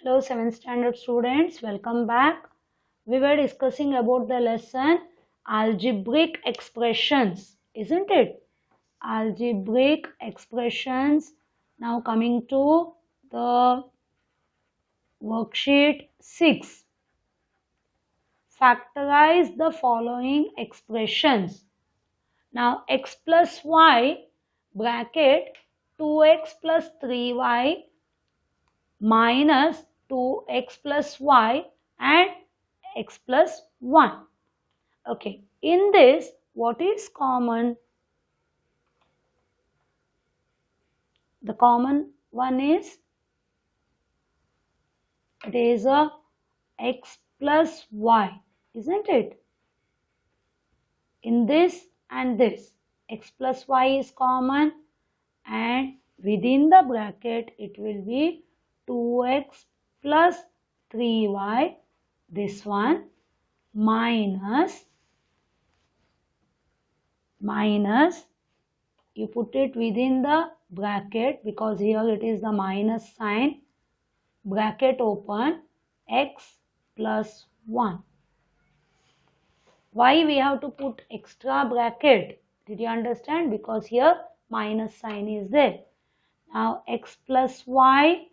Hello 7th standard students, welcome back. We were discussing about the lesson algebraic expressions, isn't it? Algebraic expressions. Now coming to the worksheet 6. Factorize the following expressions. Now x plus y bracket 2x plus 3y minus 2x plus y and x plus 1. Okay, in this what is common? The common one is it is a x plus y, isn't it? In this and this x plus y is common, and within the bracket it will be 2x plus 3y, this one, minus you put it within the bracket because here it is the minus sign, bracket open, x plus 1. Why we have to put extra bracket? Did you understand? Because here minus sign is there. Now x plus y,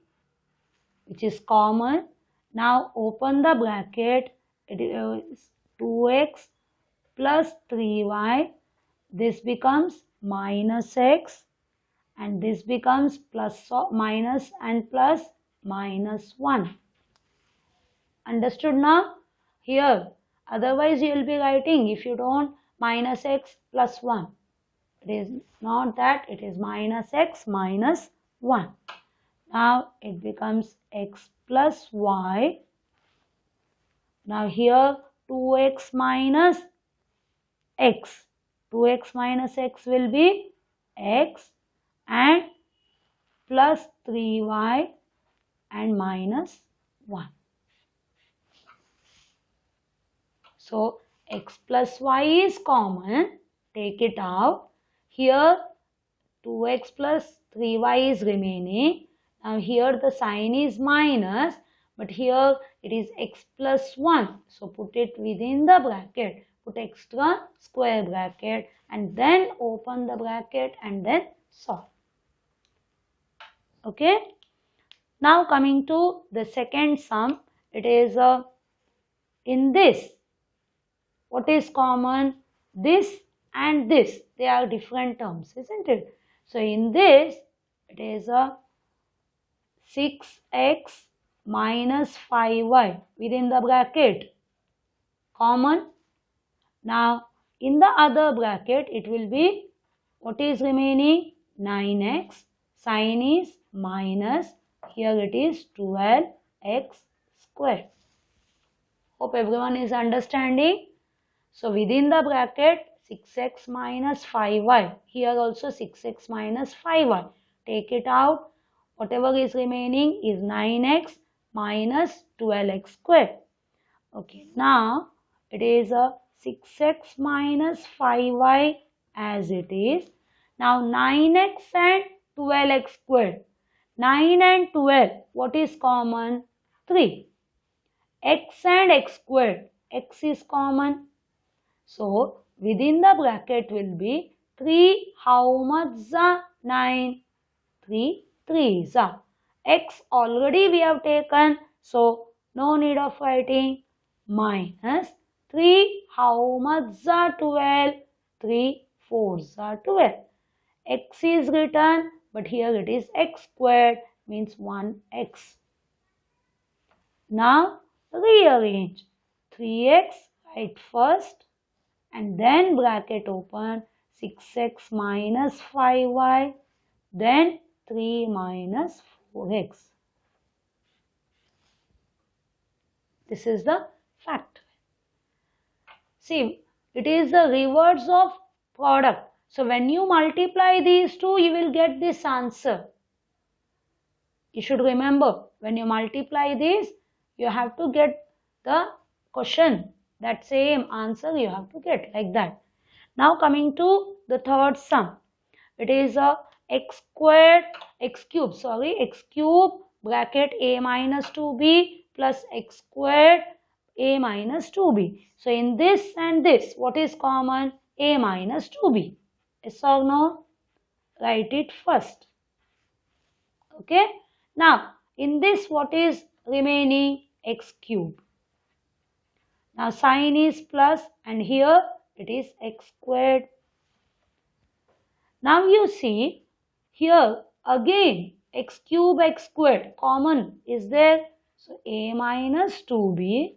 which is common. Now open the bracket. It is 2x plus 3y. This becomes minus x, and this becomes plus or minus and plus minus 1. Understood now? Here, otherwise you will be writing, if you don't, minus x plus 1. It is not that, it is minus x minus 1. Now it becomes x plus y. Now here 2x minus x. 2x minus x will be x and plus 3y and minus 1. So x plus y is common. Take it out. Here 2x plus 3y is remaining. Now here the sign is minus, but here it is x plus 1. So put it within the bracket. Put extra square bracket and then open the bracket and then solve. Okay. Now coming to the second sum. It is in this. What is common? This and this. They are different terms, isn't it? So in this, it is a 6x minus 5y within the bracket. Common. Now, in the other bracket, it will be, what is remaining? 9x. Sign is minus. Here it is 12x squared. Hope everyone is understanding. So, within the bracket, 6x minus 5y. Here also 6x minus 5y. Take it out. Whatever is remaining is 9x minus 12x squared. Okay, now it is a 6x minus 5y as it is. Now 9x and 12x squared. 9 and 12, what is common? 3. X and x squared. X is common. So within the bracket will be 3. How much is 9? 3 3s are. X already we have taken, so no need of writing. Minus 3. How much are 12? 3 4s are 12. X is written, but here it is x squared, means 1x. Now rearrange. 3x write first and then bracket open, 6x minus 5y, then 3 minus 4x. This is the factor. See, it is the reverse of product. So when you multiply these two, you will get this answer. You should remember, when you multiply this, you have to get the question. That same answer you have to get like that. Now coming to the third sum. It is a x cube bracket a minus 2b plus x squared a minus 2b. So in this and this, what is common? A minus 2b. Yes or no? Write it first. Okay. Now, in this, what is remaining? X cube. Now, sign is plus and here it is x squared. Now, you see here again x cube, x squared common is there. So, a minus 2b.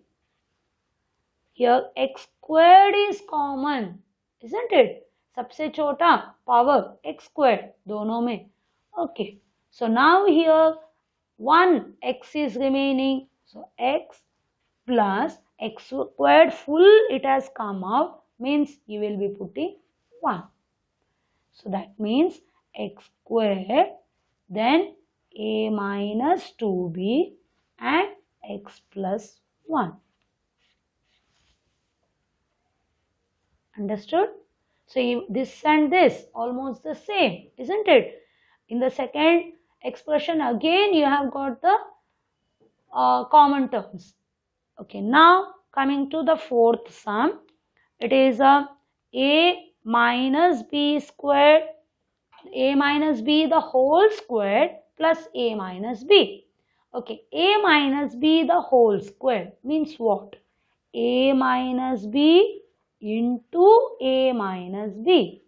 Here x squared is common, isn't it? सबसे छोटा power x squared दोनों में. Okay. So now here 1 x is remaining. So x plus x squared full it has come out, means you will be putting 1. So that means x squared, then a minus 2b and x plus 1. Understood? So this and this almost the same, isn't it? In the second expression again you have got the common terms. Okay, now coming to the fourth sum, it is a minus b squared, a minus b the whole squared plus a minus b. Okay, a minus b the whole square means what? A minus b into a minus b.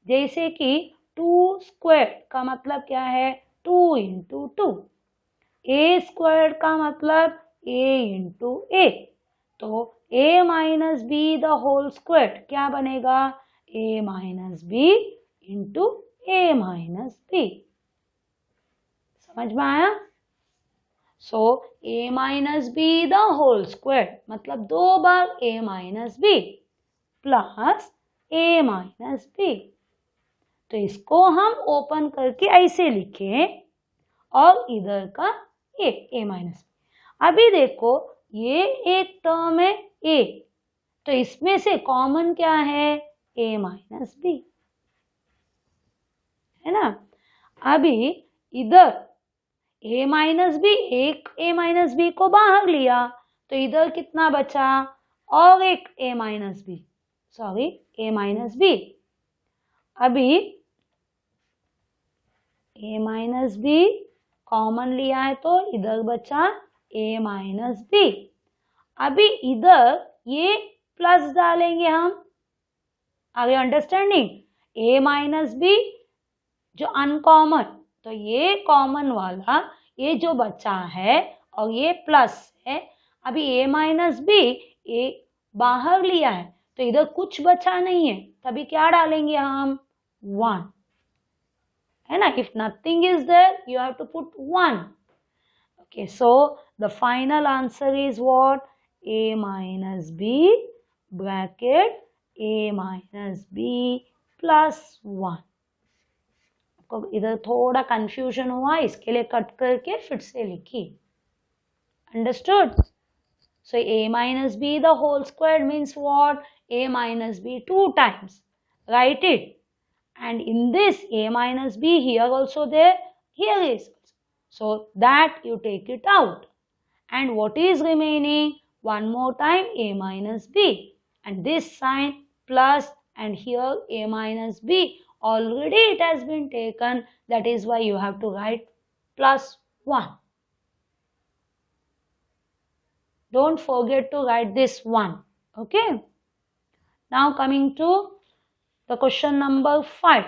जैसे कि 2 square का मतलब क्या है? 2 into 2. a square का मतलब a into a. तो a minus B the whole square क्या बनेगा? a माइनस बी इंटू a माइनस बी. समझ में आया? So a minus B the whole square मतलब 2 बार a minus B plus a minus B. तो इसको हम ओपन करके ऐसे लिखे और इधर का a माइनस बी. अभी देखो ये एक टर्म है a, तो इसमें से कॉमन क्या है? a माइनस बी है ना. अभी इधर a माइनस बी, एक a माइनस बी को बाहर लिया तो इधर कितना बचा? और एक a minus B, sorry a minus B. अभी a माइनस बी कॉमन लिया है तो इधर बचा a माइनस बी. अभी इधर ये प्लस डालेंगे हम. Are you understanding? a minus B जो अनकॉमन, तो ये कॉमन वाला ये जो बचा है और ये प्लस है. अभी a माइनस बी ए बाहर लिया है तो इधर कुछ बचा नहीं है, तभी क्या डालेंगे हम? 1 है ना. If nothing is there you have to put 1. Okay, so the final answer is what? a minus B bracket a minus B plus 1. आपको इधर थोड़ा कंफ्यूजन हुआ, इसके लिए कट करके फिर से लिखी. Understood? So a minus b the whole square means what? A minus b 2 times. Write it. And in this a minus b here also there, here is. So that you take it out. And what is remaining? One more time a minus b. And this sign plus and here a minus b. Already it has been taken. That is why you have to write plus 1. Don't forget to write this 1. Okay. Now coming to the question number 5.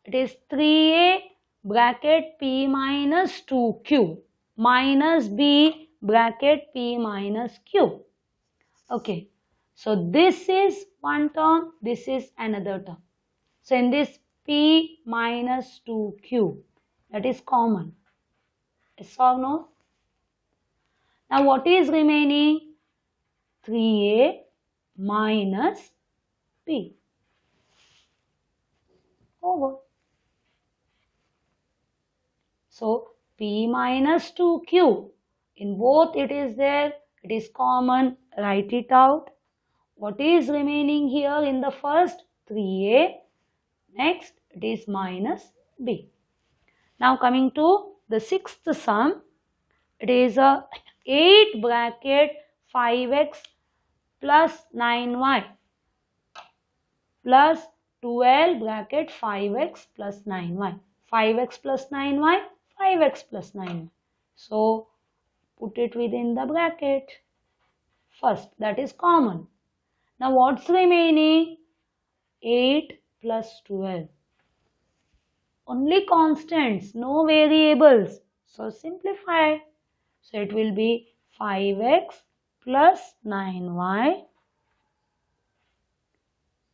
It is 3a bracket p minus 2q minus b bracket p minus q. Okay. So this is one term, this is another term. So in this p minus 2q, that is common. Yes or no? Now what is remaining? 3a minus p. Over. So p minus 2q, in both it is there, it is common, write it out. What is remaining here in the first? 3a. Next it is minus b. Now coming to the sixth sum, It is a 8 bracket 5x plus 9y plus 12 bracket 5x plus 9y. 5x plus 9y, 5x plus 9y. So put it within the bracket. First, that is common. Now what's remaining? 8 plus 12. Only constants, no variables. So simplify. So it will be 5x plus 9y.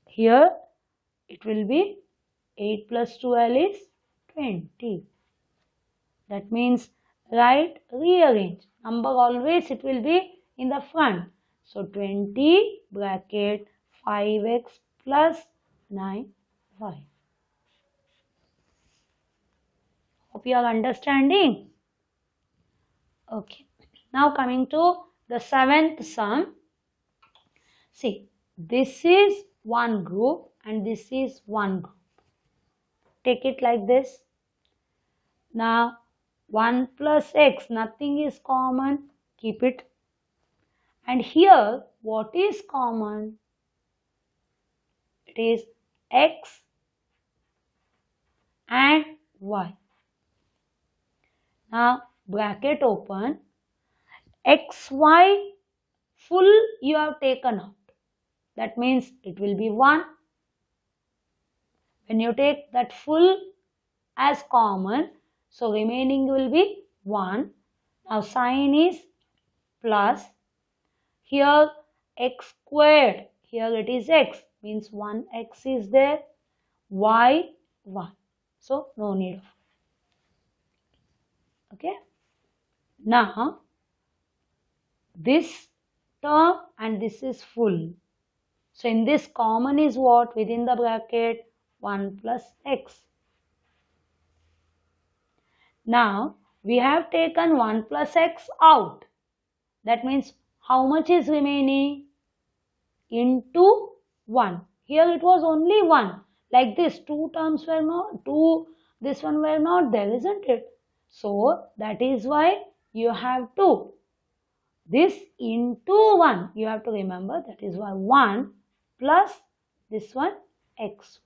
Here it will be 8 plus 12 is 20. That means rearrange. Number always it will be in the front. So 20 bracket 5x plus 9y. Hope you are understanding. Okay. Now coming to the 7th sum. See, this is one group and this is one group. Take it like this. Now 1 plus x, nothing is common. Keep it. And here, what is common? It is x and y. Now, bracket open. xy full you have taken out. That means it will be 1. When you take that full as common, so remaining will be 1. Now, sign is plus. Here x squared, here it is x, means 1x is there, y 1. So no need of. Okay. Now this term and this is full. So in this common is what? Within the bracket 1 plus x. Now we have taken 1 plus x out. That means how much is remaining? Into 1. Here it was only 1. Like this, two terms were not, this one were not there, isn't it? So that is why you have to, this into 1, you have to remember, that is why 1 plus this one xy.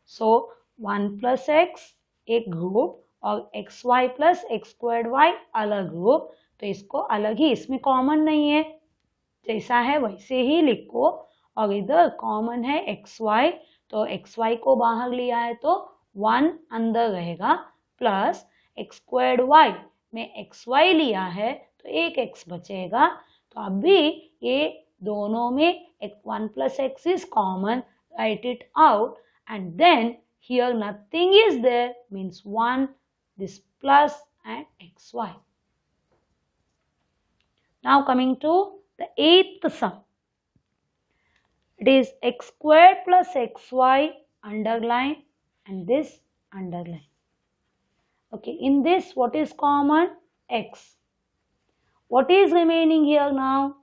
So 1 plus x एक group और xy plus x squared y अलग group, तो इसको अलग ही, इसमें common नहीं है, जैसा है वैसे ही लिखो। और इधर कॉमन है xy, तो xy को बाहर लिया है तो 1 अंदर रहेगा, प्लस x squared y में xy लिया है तो एक x बचेगा। तो अभी ये दोनों में 1 plus x is common, write it out, and then here nothing is there, means 1, this plus and xy. Now coming to the 8th sum. It is x squared plus xy underline and this underline. Okay, in this what is common? X. What is remaining here now?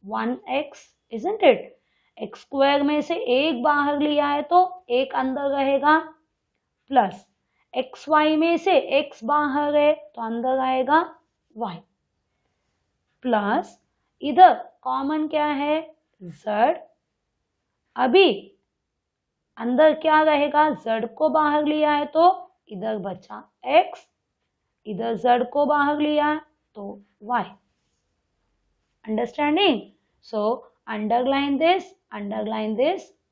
1x, isn't it? x square में से एक बाहर लिया है तो एक अंदर रहेगा, प्लस xy में से x बाहर है तो अंदर आएगा y, प्लस इधर कॉमन क्या है? z। अभी अंदर क्या रहेगा? z को बाहर लिया है तो इधर बचा x, इधर z को बाहर लिया तो y. Understanding? So underline this,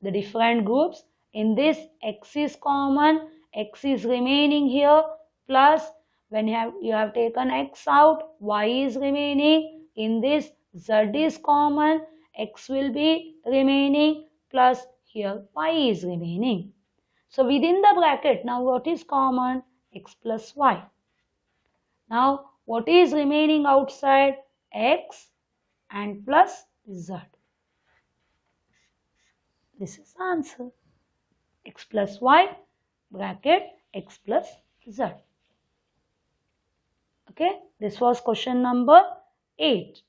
the different groups. In this x is common, x is remaining here, plus when you have taken x out, y is remaining. In this z is common, x will be remaining, plus here y is remaining. So within the bracket, now what is common? X plus y. Now what is remaining outside? X and plus z. This is the answer. X plus y bracket x plus z. Okay, this was question number 8.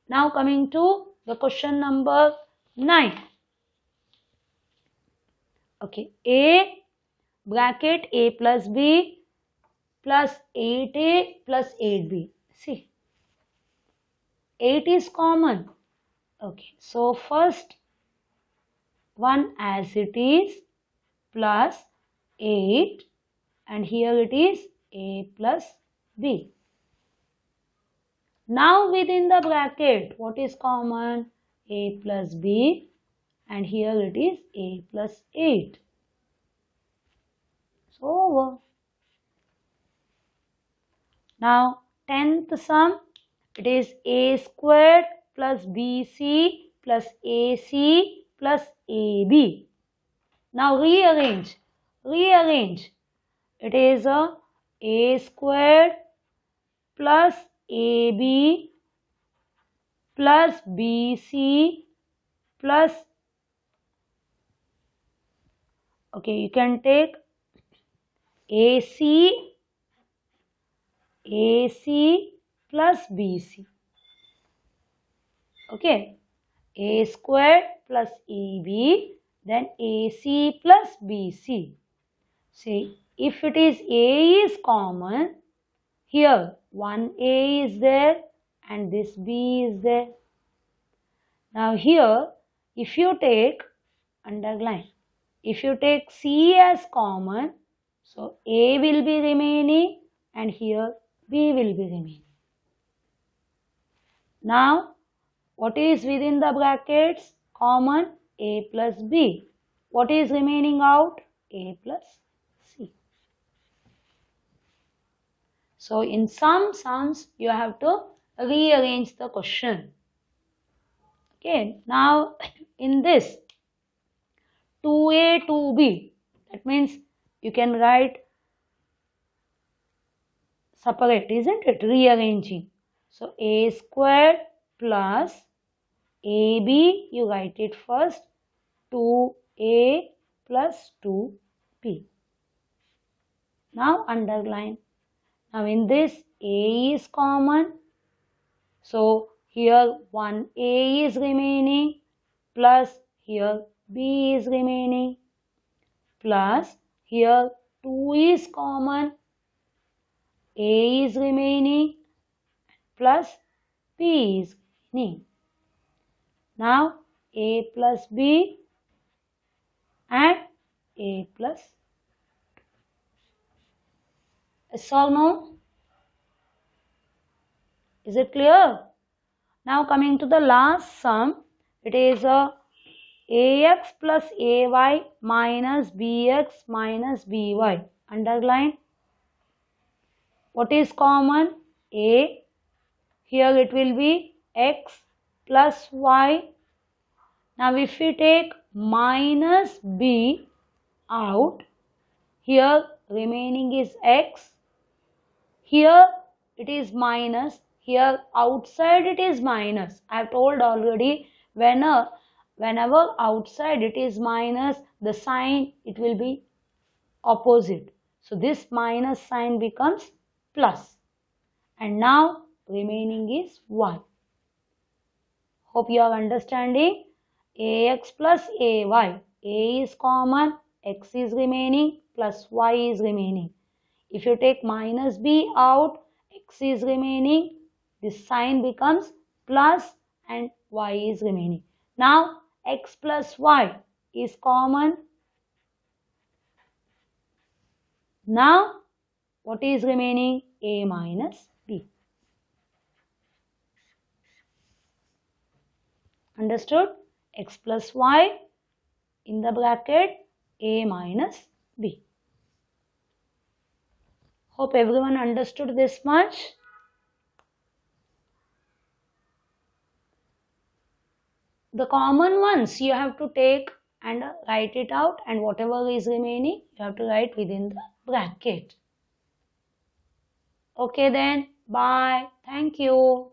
Now coming to the question number 9. Okay, A bracket a plus b plus 8a plus 8b. See, 8 is common. Okay, so first one as it is plus 8 and here it is a plus b. Now within the bracket, what is common? A plus b and here it is a plus 8. So over. Now 10th sum, it is a squared plus bc plus ac plus ab. Now rearrange. It is a squared plus ab plus bc plus, okay, you can take ac plus bc. Okay, a squared plus ab, then ac plus bc. See, if it is a is common, here one a is there and this b is there. Now here, if you take, underline, if you take c as common, so a will be remaining and here b will be remaining. Now, what is within the brackets? Common a plus b. What is remaining out? A plus c. So, in some sums, you have to rearrange the question. Okay, now in this 2a, 2b, that means you can write separate, isn't it? Rearranging. So, a squared plus ab, you write it first, 2a plus 2b. Now underline. Now in this a is common. So here 1a is remaining plus here b is remaining plus here 2 is common. A is remaining plus b is remaining. Now a plus b and a plus 2. Yes or no? Is it clear? Now coming to the last sum, it is ax plus ay minus bx minus by. Underline. What is common? A. Here it will be x plus y. Now if we take minus b out, here remaining is x. Here it is minus. Here outside it is minus. I have told already, whenever outside it is minus, the sign it will be opposite. So this minus sign becomes plus. And now remaining is y. Hope you are understanding. Ax plus ay. A is common, x is remaining, plus y is remaining. If you take minus b out, x is remaining, this sign becomes plus and y is remaining. Now x plus y is common. Now what is remaining? A minus b. Understood? X plus y in the bracket a minus b. Hope everyone understood this much. The common ones you have to take and write it out, and whatever is remaining you have to write within the bracket. Okay then, bye. Thank you.